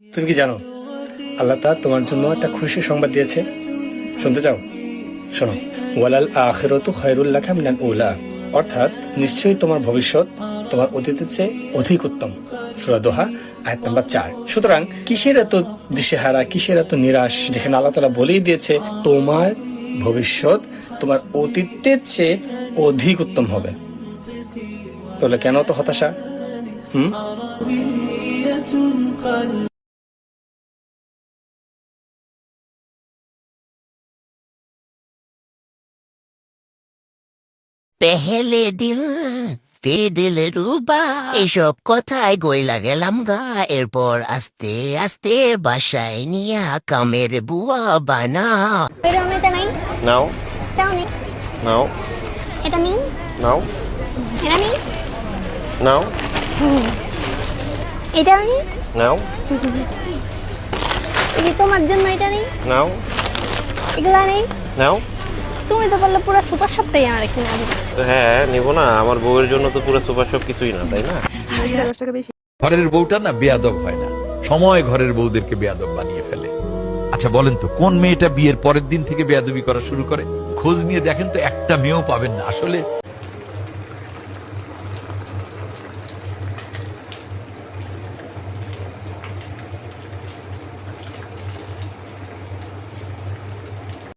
তুমি কি জানো আল্লাহ তাআলা তোমার জন্য একটা খুশি সংবাদ দিয়েছে? শুনতে চাও? শোনো, ওয়ালাল আখিরাতু খায়রুল লাকা মিনাল উলা, অর্থাৎ নিশ্চয়ই তোমার ভবিষ্যৎ তোমার অতীতের চেয়ে অধিক উত্তম। সূরা দোহা আয়াত নাম্বার 4। সুতরাং কিসের এত দিশেহারা, কিসের এত নিরাশ, যেখানে আল্লাহ তাআলা বলেই দিয়েছে তোমার ভবিষ্যৎ তোমার অতীতের চেয়ে অধিক উত্তম হবে। তাহলে কেন তো হতাশা? পেহেলে দিল তে দিল রুবা, এসব কথায় গইলা গেলাম গা। এরপর আস্তে আস্তে বাসায় নিয়া কামের বুয়া বানা। এটা নাই, নাও এটাও নেই, নাও এটা নেই, নাও এটা নেই, নাও এটাও নেই, নাও এই যে তোমার জন্য এটা নেই, নাও এগুলা নেই। নাও। তুমি তো বললে পুরো সুপার শপটাই আমার কিনে দিবে। তো হ্যাঁ নিব না, আমার বউয়ের জন্য তো পুরো সুপার সব কিছুই না, তাই না? ঘরের বউটা না বেয়াদব হয় না, সময় ঘরের বউদেরকে বেয়াদব বানিয়ে ফেলে। আচ্ছা বলেন তো, কোন মেয়েটা বিয়ের পরের দিন থেকে বেয়াদবি করা শুরু করে? খোঁজ নিয়ে দেখেন তো, একটা মেয়েও পাবেন না। আসলে